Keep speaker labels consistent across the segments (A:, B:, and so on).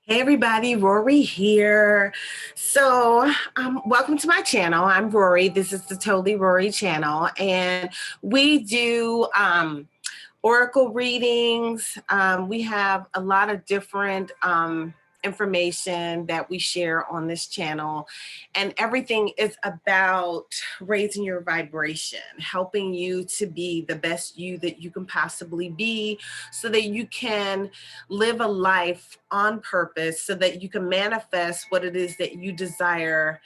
A: Hey everybody, Rorree here. Welcome to my channel. I'm Rorree. This is the Totally Rorree channel, and we do oracle readings. We have a lot of different information that we share on this channel, and everything is about raising your vibration, helping you to be the best you that you can possibly be, so that you can live a life on purpose, so that you can manifest what it is that you desire,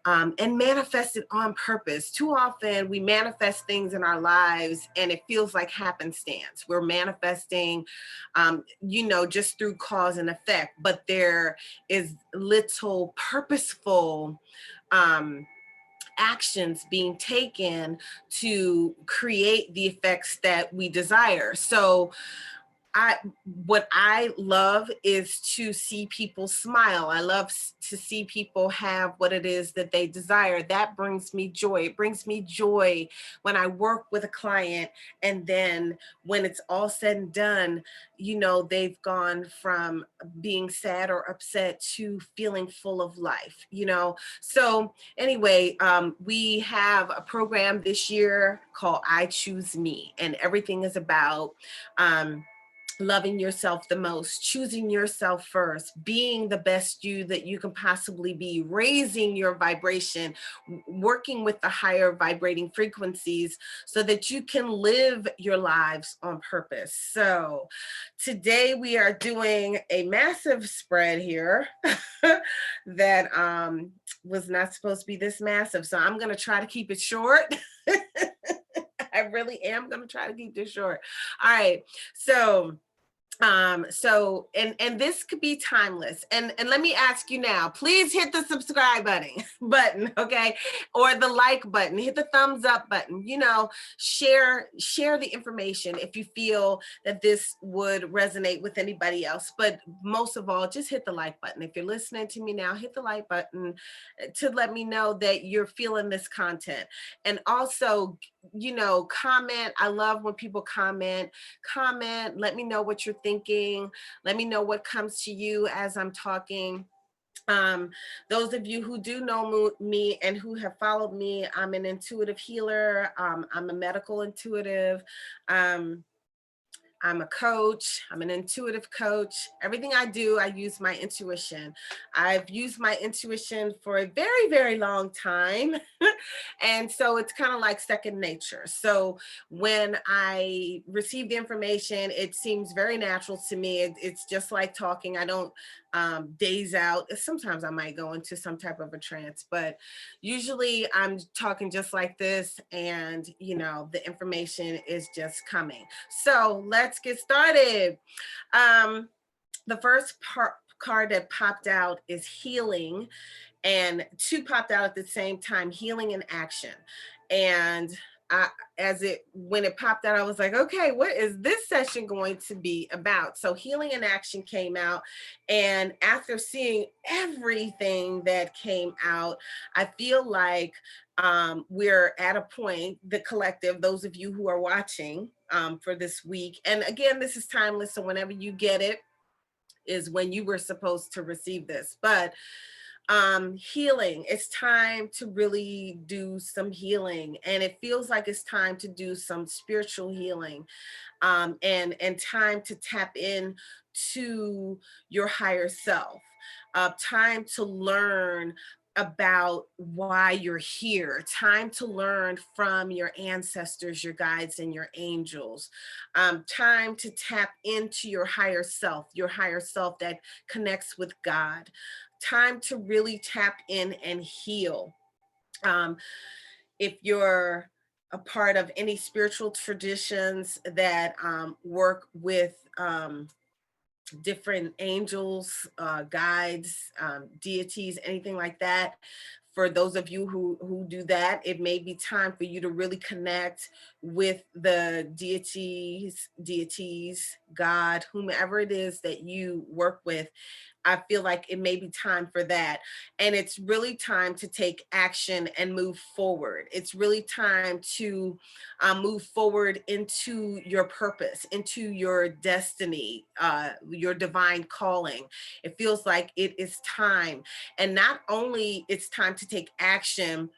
A: and manifest it on purpose. Too often we manifest things in our lives and it feels like happenstance. We're manifesting, just through cause and effect, but there is little purposeful actions being taken to create the effects that we desire. So what I love is to see people smile. I love to see people have what it is that they desire. That brings me joy. It brings me joy when I work with a client, and then when it's all said and done, they've gone from being sad or upset to feeling full of life, So anyway, we have a program this year called I Choose Me, and everything is about loving yourself the most, choosing yourself first, being the best you that you can possibly be, raising your vibration, working with the higher vibrating frequencies so that you can live your lives on purpose. So today we are doing a massive spread here that was not supposed to be this massive. So I'm going to try to keep it short. I really am going to try to keep this short. All right. And this could be timeless. And let me ask you now, please hit the subscribe button, okay? Or the like button, hit the thumbs up button, share the information if you feel that this would resonate with anybody else. But most of all, just hit the like button. If you're listening to me now, hit the like button to let me know that you're feeling this content. And also, comment. I love when people comment, let me know what you're thinking. Let me know what comes to you as I'm talking. Those of you who do know me and who have followed me, I'm an intuitive healer. I'm a medical intuitive. I'm a coach. I'm an intuitive coach. Everything I do, I use my intuition. I've used my intuition for a very, very long time. And so it's kind of like second nature. So when I receive the information, it seems very natural to me. It's just like talking. I don't daze out. Sometimes I might go into some type of a trance, but usually I'm talking just like this, and the information is just coming. So let's get started. The first card that popped out is healing, and two popped out at the same time, healing in action. And when it popped out, I was like, okay, what is this session going to be about? So healing in action came out, and after seeing everything that came out, I feel like we're at a point, the collective, those of you who are watching for this week, and again, this is timeless, so whenever you get it is when you were supposed to receive this. But healing, it's time to really do some healing, and it feels like it's time to do some spiritual healing, and time to tap in to your higher self, time to learn about why you're here, time to learn from your ancestors, your guides, and your angels, time to tap into your higher self that connects with God, time to really tap in and heal. If you're a part of any spiritual traditions that work with different angels, guides, deities, anything like that, for those of you who do that, it may be time for you to really connect with the deities, God, whomever it is that you work with, I feel like it may be time for that. And it's really time to take action and move forward. It's really time to move forward into your purpose, into your destiny, your divine calling. It feels like it is time. And not only it's time to take action,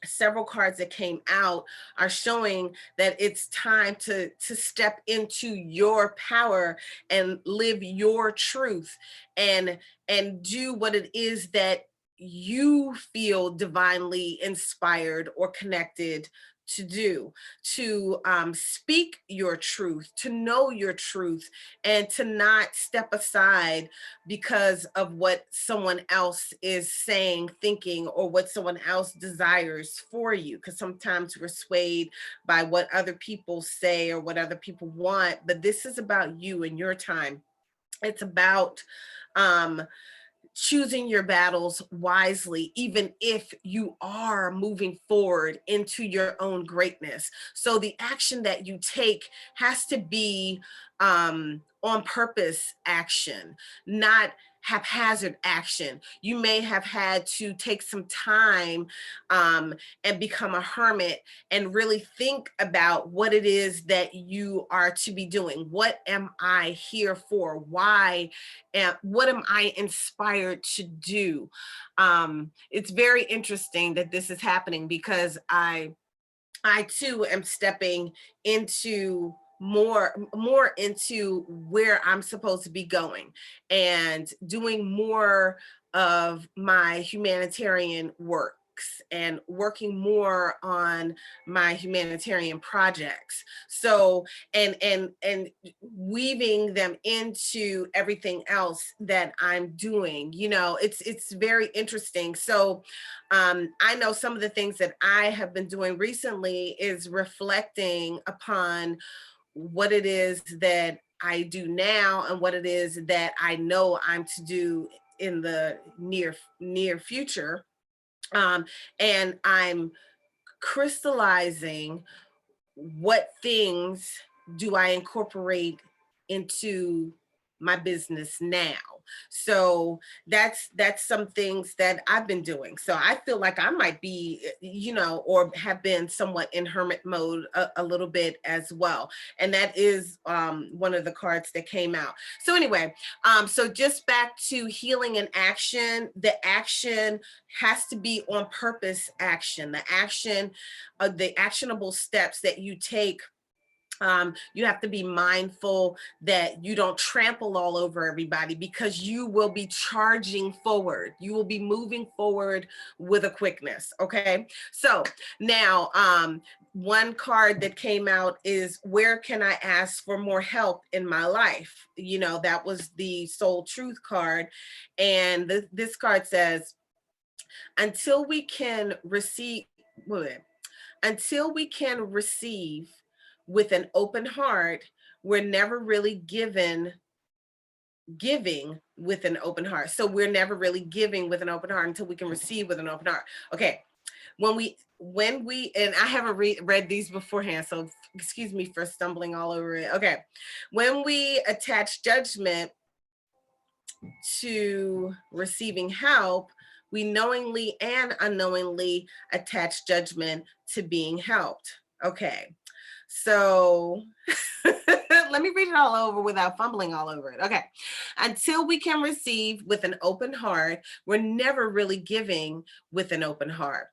A: several cards that came out are showing that it's time to step into your power and live your truth, and do what it is that you feel divinely inspired or connected to do, to speak your truth, to know your truth, and to not step aside because of what someone else is saying, thinking, or what someone else desires for you. Because sometimes we're swayed by what other people say or what other people want, but this is about you and your time. It's about um, choosing your battles wisely, even if you are moving forward into your own greatness. So the action that you take has to be on purpose action, not haphazard action. You may have had to take some time and become a hermit and really think about what it is that you are to be doing. What am I here for? Why? And what am I inspired to do? It's very interesting that this is happening because I too am stepping into more into where I'm supposed to be going and doing more of my humanitarian works and working more on my humanitarian projects. So and weaving them into everything else that I'm doing. You know, it's very interesting. So I know some of the things that I have been doing recently is reflecting upon what it is that I do now and what it is that I know I'm to do in the near future. Um, and I'm crystallizing what things do I incorporate into my business now. So that's some things that I've been doing. So I feel like I might be, you know, or have been somewhat in hermit mode a little bit as well. And that is one of the cards that came out. So anyway, so just back to healing and action. The action has to be on purpose action. The action, the actionable steps that you take, you have to be mindful that you don't trample all over everybody, because you will be charging forward. You will be moving forward with a quickness. Okay. So now, one card that came out is, where can I ask for more help in my life? You know, that was the soul truth card. And this card says, until we can receive, until we can receive with an open heart, we're never really giving with an open heart. So we're never really giving with an open heart until we can receive with an open heart. Okay. When we and I haven't read these beforehand, so excuse me for stumbling all over it. Okay. When we attach judgment to receiving help, we knowingly and unknowingly attach judgment to being helped. Okay. So let me read it all over without fumbling all over it. Okay. Until we can receive with an open heart, we're never really giving with an open heart.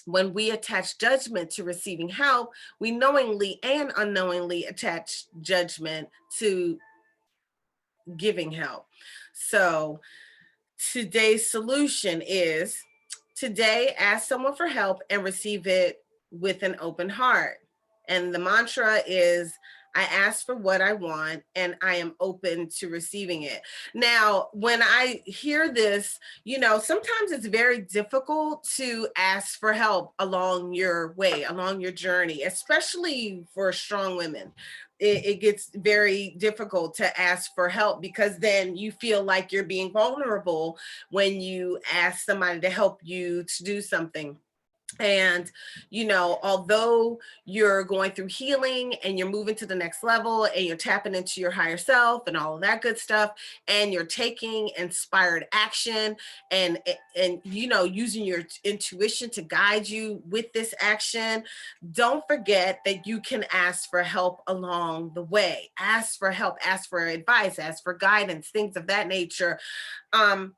A: When we attach judgment to receiving help, we knowingly and unknowingly attach judgment to giving help. So today's solution is, today ask someone for help and receive it with an open heart. And the mantra is, I ask for what I want and I am open to receiving it. Now, when I hear this, you know, sometimes it's very difficult to ask for help along your way, along your journey, especially for strong women. It gets very difficult to ask for help, because then you feel like you're being vulnerable when you ask somebody to help you to do something. And, you know, although you're going through healing and you're moving to the next level and you're tapping into your higher self and all of that good stuff, and you're taking inspired action and you know, using your intuition to guide you with this action, don't forget that you can ask for help along the way. Ask for help, ask for advice, ask for guidance, things of that nature. Um,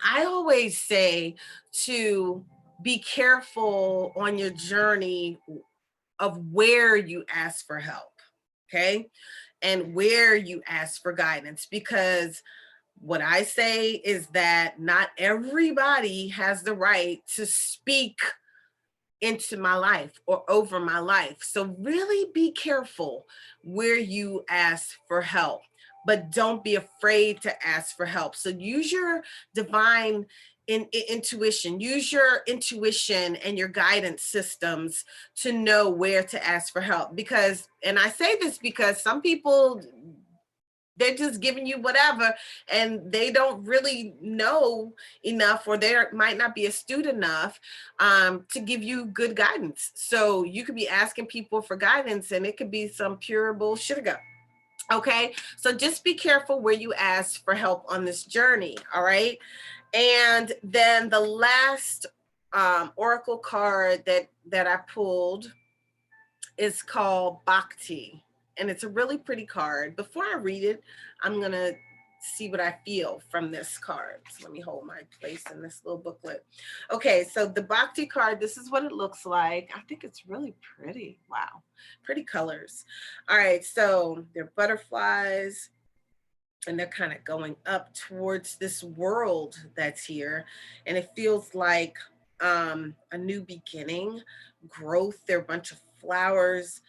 A: I always say to be careful on your journey of where you ask for help, okay? And where you ask for guidance, because what I say is that not everybody has the right to speak into my life or over my life. So really be careful where you ask for help, but don't be afraid to ask for help. So use your divine intuition, use your intuition and your guidance systems to know where to ask for help. Because, and I say this because some people, they're just giving you whatever and they don't really know enough, or they might not be astute enough to give you good guidance. So you could be asking people for guidance and it could be some pure bullshit. Okay, so just be careful where you ask for help on this journey. All right, and then the last oracle card that I pulled is called Bhakti, and it's a really pretty card. Before I read it, I'm gonna see what I feel from this card. So let me hold my place in this little booklet. Okay, so the Bhakti card, this is what it looks like. I think it's really pretty. Wow, pretty colors. All right, so they're butterflies and they're kind of going up towards this world that's here. And it feels like a new beginning, growth. There are a bunch of flowers.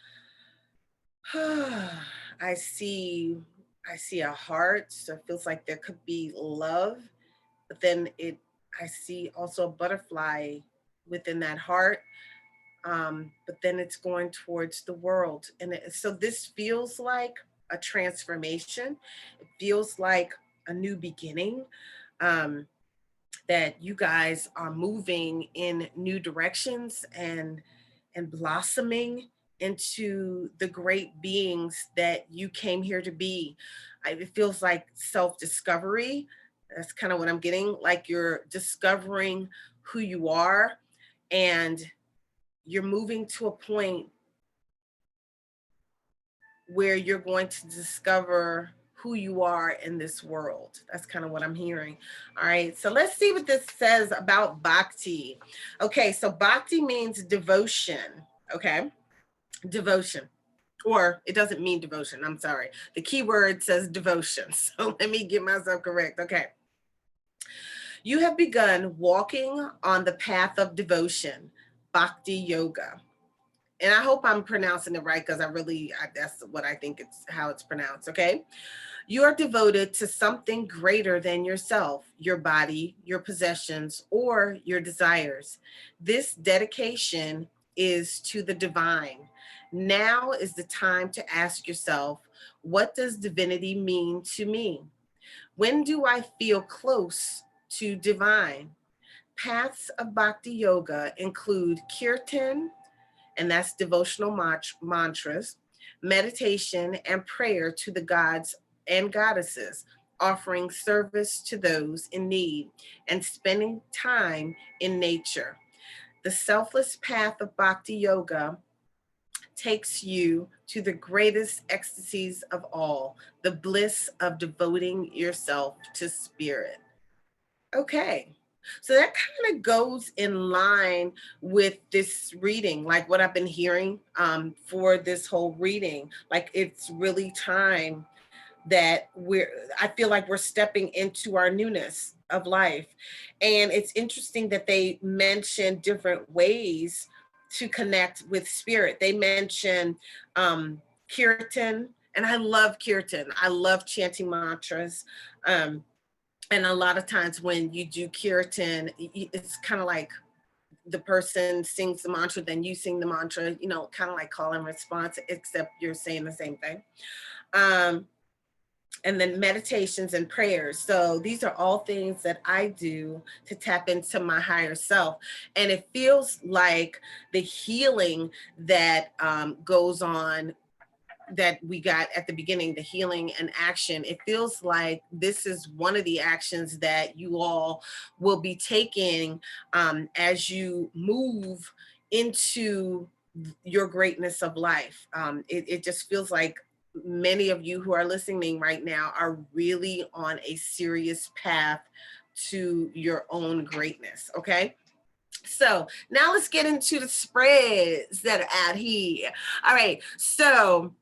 A: I see I see a heart, so it feels like there could be love, but then I see also a butterfly within that heart. But then it's going towards the world. And so this feels like a transformation. It feels like a new beginning. Um, that you guys are moving in new directions and blossoming into the great beings that you came here to be. It feels like self-discovery. That's kind of what I'm getting. Like you're discovering who you are, and you're moving to a point where you're going to discover who you are in this world. That's kind of what I'm hearing. All right, so let's see what this says about Bhakti. Okay, so Bhakti means devotion. Okay, devotion. Or it doesn't mean devotion. I'm sorry. The key word says devotion. So let me get myself correct. Okay. You have begun walking on the path of devotion, Bhakti Yoga. And I hope I'm pronouncing it right, because that's what I think it's how it's pronounced. Okay. You are devoted to something greater than yourself, your body, your possessions, or your desires. This dedication is to the divine. Now is the time to ask yourself, what does divinity mean to me? When do I feel close to divine? Paths of Bhakti Yoga include kirtan, and that's devotional mantras, meditation, and prayer to the gods and goddesses, offering service to those in need, and spending time in nature. The selfless path of Bhakti Yoga takes you to the greatest ecstasies of all, the bliss of devoting yourself to spirit. Okay. So that kind of goes in line with this reading, like what I've been hearing for this whole reading. Like it's really time that I feel like we're stepping into our newness of life. And it's interesting that they mention different ways to connect with spirit. They mention kirtan, and I love kirtan. I love chanting mantras. And a lot of times when you do kirtan, it's kind of like the person sings the mantra, then you sing the mantra, you know, kind of like call and response, except you're saying the same thing. Um, and then meditations and prayers. So these are all things that I do to tap into my higher self. And it feels like the healing that goes on, that we got at the beginning, the healing and action, it feels like this is one of the actions that you all will be taking as you move into your greatness of life. It just feels like many of you who are listening right now are really on a serious path to your own greatness. Okay. So now let's get into the spreads that are out here. All right. So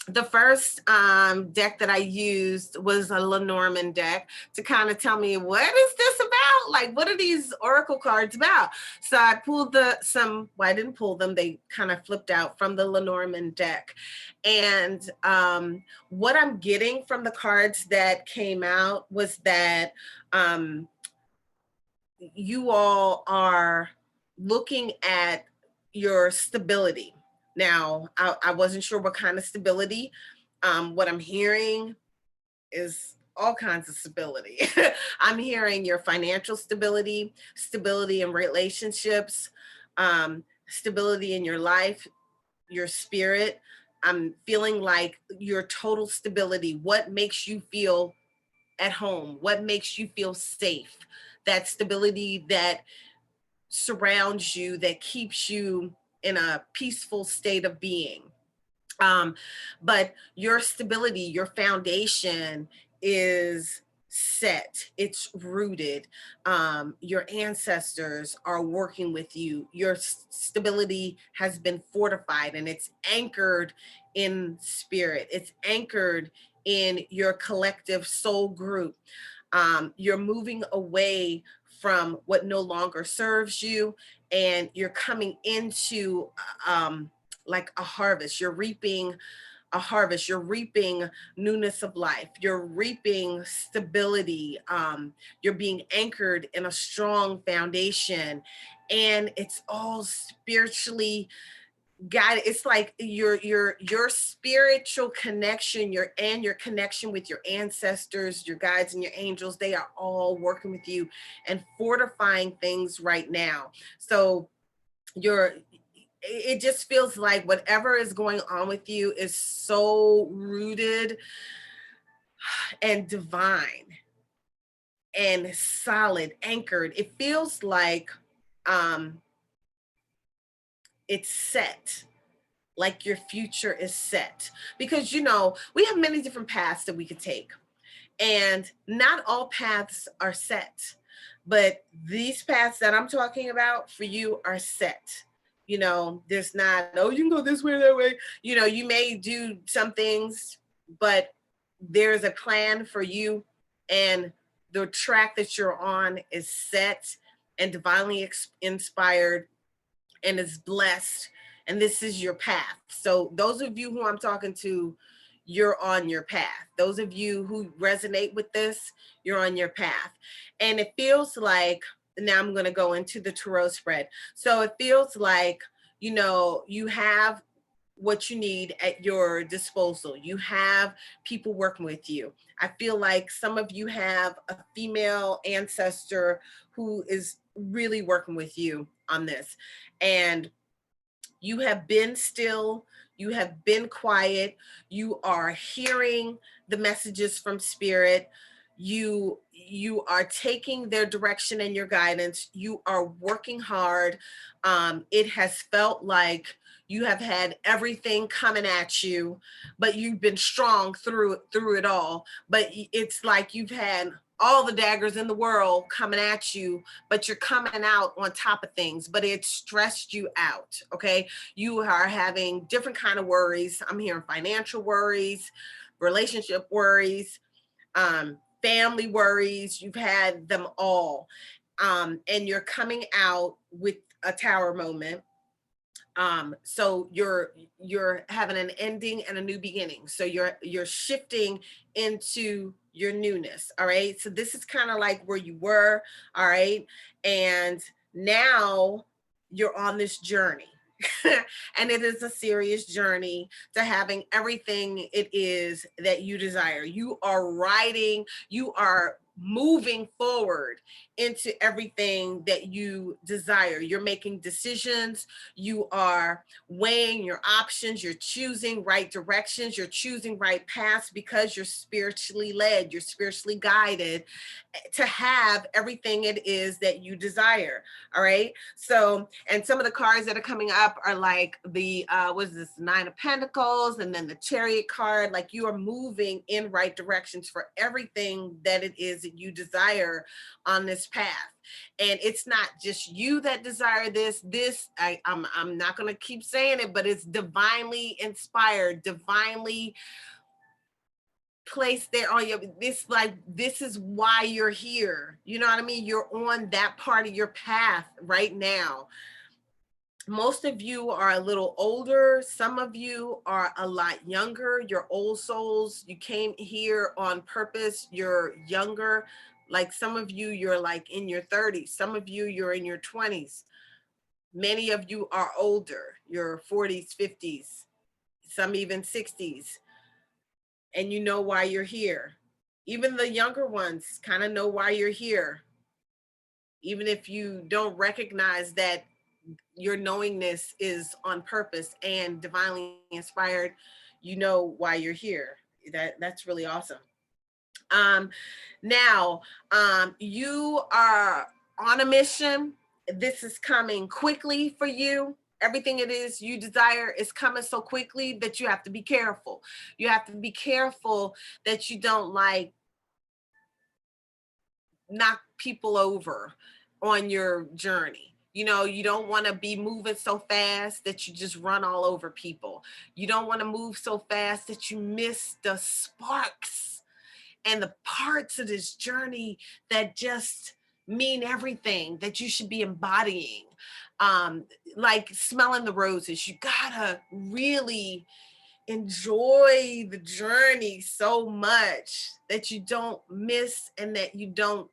A: the first deck that I used was a Lenormand deck to kind of tell me, what is this about? Like, what are these oracle cards about? So I pulled well, I didn't pull them. They kind of flipped out from the Lenormand deck. And what I'm getting from the cards that came out was that you all are looking at your stability. Now, I wasn't sure what kind of stability. What I'm hearing is all kinds of stability. I'm hearing your financial stability, stability in relationships, stability in your life, your spirit. I'm feeling like your total stability. What makes you feel at home? What makes you feel safe? That stability that surrounds you, that keeps you in a peaceful state of being. But your stability, your foundation is set, it's rooted. Your ancestors are working with you. Your stability has been fortified and it's anchored in spirit, it's anchored in your collective soul group. You're moving away from what no longer serves you, and you're coming into like a harvest. You're reaping a harvest. You're reaping newness of life. You're reaping stability. You're being anchored in a strong foundation, and it's all spiritually guided. It's like your spiritual connection, your connection with your ancestors, your guides, and your angels. They are all working with you and fortifying things right now. So you're it just feels like whatever is going on with you is so rooted and divine and solid, anchored. It feels like it's set, like your future is set. Because, we have many different paths that we could take, and not all paths are set. But these paths that I'm talking about for you are set. There's not, oh, you can go this way, that way. You may do some things, but there's a plan for you, and the track that you're on is set and divinely inspired and is blessed, and this is your path. So those of you who I'm talking to, you're on your path. Those of you who resonate with this, you're on your path. And it feels like, now I'm going to go into the tarot spread. So it feels like, you have what you need at your disposal. You have people working with you. I feel like some of you have a female ancestor who is really working with you on this. And you have been still, you have been quiet, you are hearing the messages from spirit, you are taking their direction and your guidance, you are working hard. It has felt like you have had everything coming at you, but you've been strong through it all. But it's like you've had all the daggers in the world coming at you, but you're coming out on top of things, but it stressed you out. Okay. You are having different kind of worries. I'm hearing financial worries, relationship worries, family worries. You've had them all. And you're coming out with a tower moment. So you're having an ending and a new beginning. So you're shifting into your newness. All right. So this is kind of like where you were. All right. And now you're on this journey. And it is a serious journey to having everything it is that you desire. You are riding, you are moving forward into everything that you desire. You're making decisions, you are weighing your options, you're choosing right directions, you're choosing right paths because you're spiritually led, you're spiritually guided to have everything it is that you desire. All right. So, and some of the cards that are coming up are like the what is this, Nine of Pentacles, and then the Chariot card. Like, you are moving in right directions for everything that it is that you desire on this path. And it's not just you that desire I'm not going to keep saying it, but it's divinely inspired, divinely place there on your, this, like, this is why you're here. You know what I mean? You're on that part of your path right now. Most of you are a little older, some of you are a lot younger. You're old souls, you came here on purpose. You're younger, like some of you, you're like in your 30s, some of you, you're in your 20s, many of you are older, your 40s, 50s, some even 60s, and you know why you're here. Even the younger ones kind of know why you're here. Even if you don't recognize that your knowingness is on purpose and divinely inspired, you know why you're here. That's really awesome. Now, you are on a mission. This is coming quickly for you. Everything it is you desire is coming so quickly that you have to be careful. You have to be careful that you don't like knock people over on your journey. You know, you don't want to be moving so fast that you just run all over people. You don't want to move so fast that you miss the sparks and the parts of this journey that just mean everything that you should be embodying. Like smelling the roses, you gotta really enjoy the journey so much that you don't miss and that you don't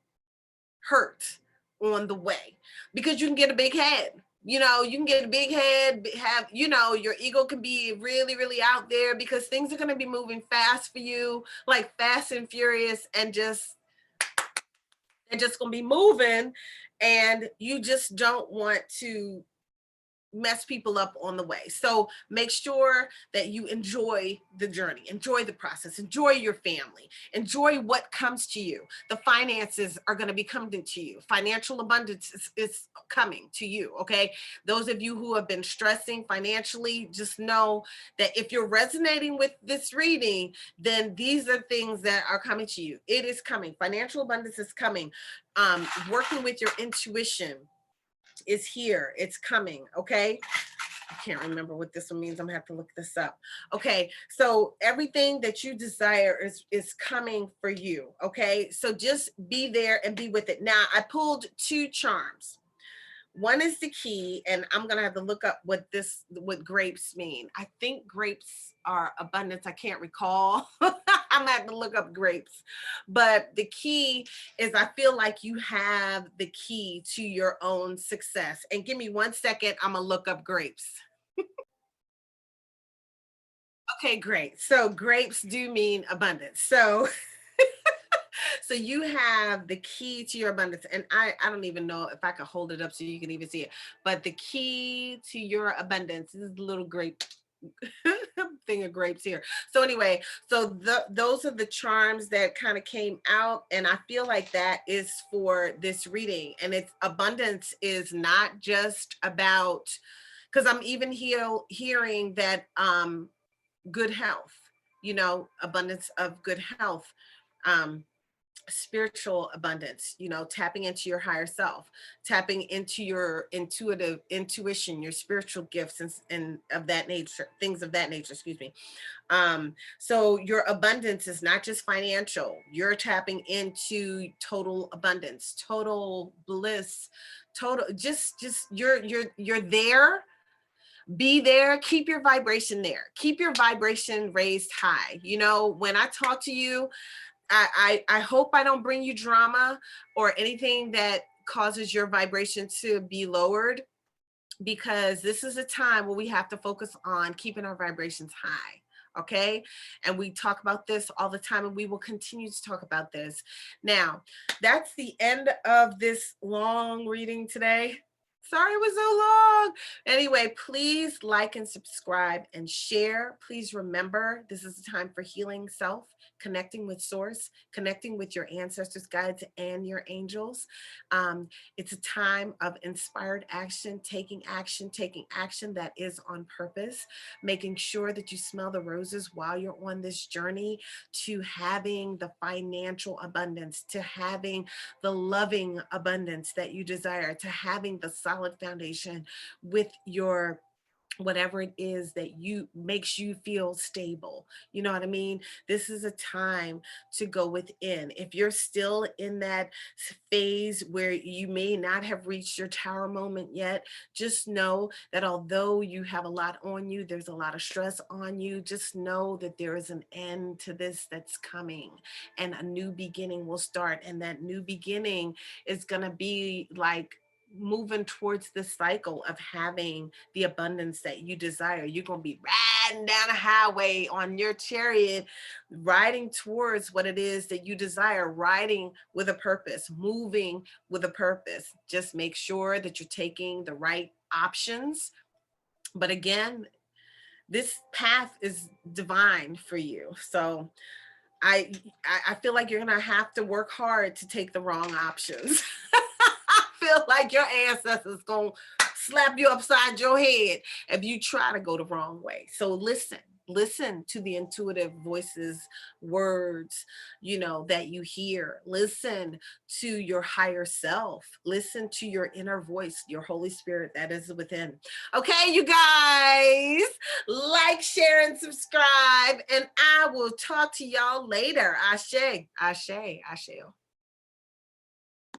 A: hurt on the way, because you can get a big head. You know, you can get a big head, have, you know, your ego can be really, really out there because things are going to be moving fast for you, like fast and furious, and just, they're just going to be moving. And you just don't want to mess people up on the way. So make sure that you enjoy the journey, enjoy the process, enjoy your family, enjoy what comes to you. The finances are going to be coming to you. Financial abundance is coming to you. Okay. Those of you who have been stressing financially, just know that if you're resonating with this reading, then these are things that are coming to you. It is coming. Financial abundance is coming. Working with your intuition is here. It's coming. Okay. I can't remember what this one means. I'm gonna have to look this up. Okay. So everything that you desire is coming for you. Okay. So just be there and be with it. Now I pulled two charms. One is the key, and I'm gonna have to look up what grapes mean. I think grapes are abundance. I can't recall. I'm gonna have to look up grapes. But the key is, I feel like you have the key to your own success. And give me 1 second, I'm gonna look up grapes. Okay, great. So grapes do mean abundance. So so you have the key to your abundance. And I don't even know if I can hold it up so you can even see it. But the key to your abundance is the little grape thing of grapes here. So anyway, so those are the charms that kind of came out. And I feel like that is for this reading. And it's abundance is not just about, because I'm even hearing that good health, you know, abundance of good health. Spiritual abundance, you know, tapping into your higher self, tapping into your intuition, your spiritual gifts, and of that nature, things of that nature, excuse me. So your abundance is not just financial. You're tapping into total abundance, total bliss, total, just you're there. Be there, keep your vibration there, keep your vibration raised high. You know, when I talk to you, I hope I don't bring you drama or anything that causes your vibration to be lowered. because this is a time where we have to focus on keeping our vibrations high. Okay. And we talk about this all the time, and we will continue to talk about this. Now, that's the end of this long reading today. Sorry it was so long. Anyway, please like and subscribe and share. Please remember, this is a time for healing self, connecting with source, connecting with your ancestors, guides, and your angels. It's a time of inspired taking action that is on purpose, making sure that you smell the roses while you're on this journey to having the financial abundance, to having the loving abundance that you desire, to having the solid foundation with your whatever it is that you makes you feel stable. You know what I mean? This is a time to go within. If you're still in that phase where you may not have reached your tower moment yet, just know that although you have a lot on you, there's a lot of stress on you, just know that there is an end to this that's coming, and a new beginning will start. And that new beginning is going to be like moving towards the cycle of having the abundance that you desire. You're going to be riding down a highway on your chariot, riding towards what it is that you desire, riding with a purpose, moving with a purpose. Just make sure that you're taking the right options. But again, this path is divine for you. So I I feel like you're gonna have to work hard to take the wrong options. I feel like your ancestors gonna slap you upside your head if you try to go the wrong way. So listen to the intuitive voices, words, that you hear. Listen to your higher self. Listen to your inner voice, your Holy Spirit that is within. Okay, you guys, like, share, and subscribe, and I will talk to y'all later. Ashe, ashe, ashe.